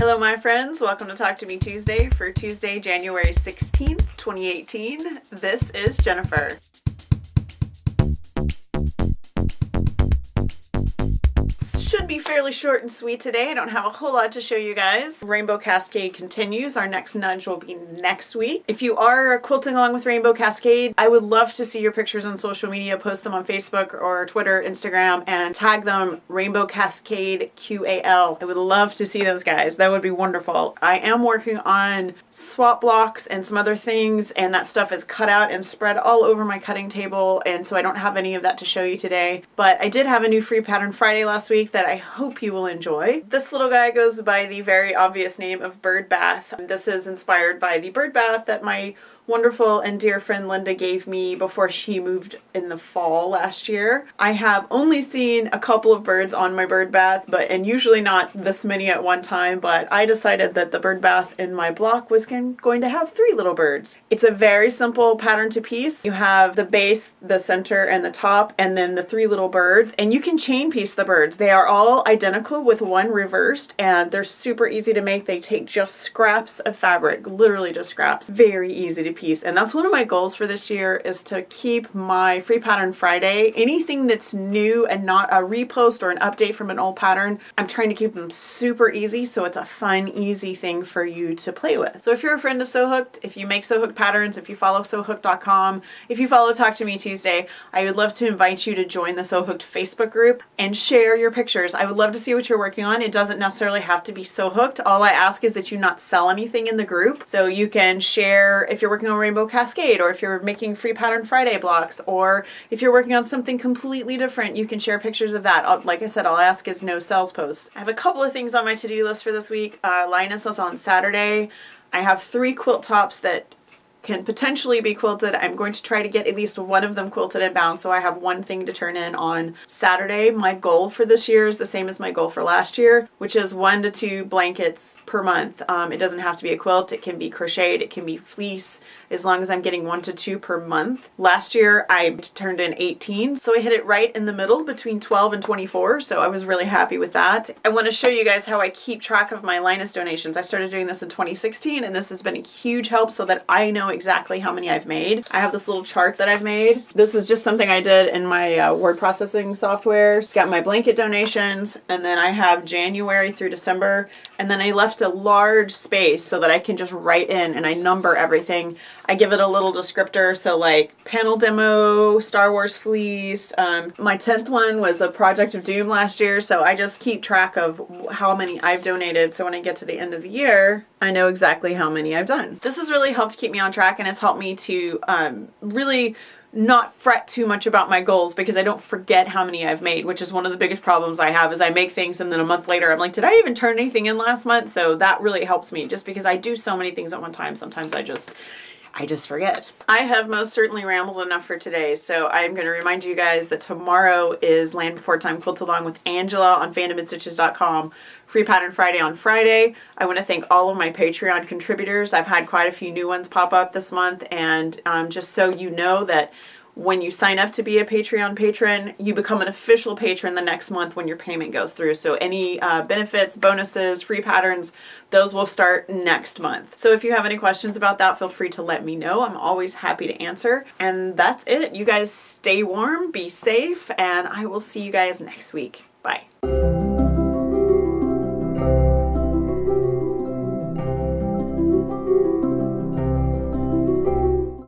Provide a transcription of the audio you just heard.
Hello my friends, welcome to Talk to Me Tuesday for Tuesday, January 16th, 2018. This is Jennifer. Should be fairly short and sweet today. I don't have a whole lot to show you guys. Rainbow Cascade continues. Our next nudge will be next week. If you are quilting along with Rainbow Cascade, I would love to see your pictures on social media. Post them on Facebook or Twitter, Instagram, and tag them Rainbow Cascade QAL. I would love to see those guys. That would be wonderful. I am working on swap blocks and some other things, and that stuff is cut out and spread all over my cutting table, and so I don't have any of that to show you today. But I did have a new free pattern Friday last week that I hope you will enjoy. This little guy goes by the very obvious name of Bird Bath. This is inspired by the bird bath that my wonderful and dear friend Linda gave me before she moved in the fall last year. I have only seen a couple of birds on my bird bath, and usually not this many at one time, but I decided that the bird bath in my block was going to have 3 little birds. It's a very simple pattern to piece. You have the base, the center, and the top, and then the 3 little birds, and you can chain piece the birds. They are all identical with one reversed, and they're super easy to make. They take just scraps of fabric, literally just scraps. Very easy to piece, and that's one of my goals for this year, is to keep my free pattern Friday, anything that's new and not a repost or an update from an old pattern, I'm trying to keep them super easy so it's a fun, easy thing for you to play with. So if you're a friend of Sew Hooked, if you make Sew Hooked patterns, if you follow sewhooked.com, if you follow Talk to Me Tuesday, I would love to invite you to join the Sew Hooked Facebook group and share your pictures. I would love to see what you're working on. It doesn't necessarily have to be Sew Hooked. All I ask is that you not sell anything in the group, so you can share if you're working on Rainbow Cascade, or if you're making free pattern Friday blocks, or if you're working on something completely different, you can share pictures of that. Like I said, all I ask is no sales posts. I have a couple of things on my to-do list for this week. Linus is on Saturday. I have 3 quilt tops that can potentially be quilted. I'm going to try to get at least one of them quilted and bound, so I have one thing to turn in on Saturday. My goal for this year is the same as my goal for last year, which is 1 to 2 blankets per month. It doesn't have to be a quilt. It can be crocheted. It can be fleece, as long as I'm getting 1 to 2 per month. Last year I turned in 18, so I hit it right in the middle between 12 and 24, so I was really happy with that. I want to show you guys how I keep track of my Linus donations. I started doing this in 2016, and this has been a huge help so that I know exactly how many I've made. I have this little chart that I've made. This is just something I did in my word processing software. It's got my blanket donations, and then I have January through December, and then I left a large space so that I can just write in and I number everything. I give it a little descriptor, so like panel demo, Star Wars fleece. My 10th one was a Project of Doom last year, so I just keep track of how many I've donated, so when I get to the end of the year, I know exactly how many I've done. This has really helped keep me on track, and it's helped me to really not fret too much about my goals, because I don't forget how many I've made, which is one of the biggest problems I have, is I make things and then a month later I'm like, did I even turn anything in last month? So that really helps me, just because I do so many things at one time. Sometimes I just forget. I have most certainly rambled enough for today, so I'm going to remind you guys that tomorrow is Land Before Time Quilt Along with Angela on fandomandstitches.com. Free Pattern Friday on Friday. I want to thank all of my Patreon contributors. I've had quite a few new ones pop up this month, and just so you know that when you sign up to be a Patreon patron, you become an official patron the next month when your payment goes through. So any benefits, bonuses, free patterns, those will start next month. So if you have any questions about that, feel free to let me know. I'm always happy to answer. And that's it. You guys stay warm, be safe, and I will see you guys next week. Bye.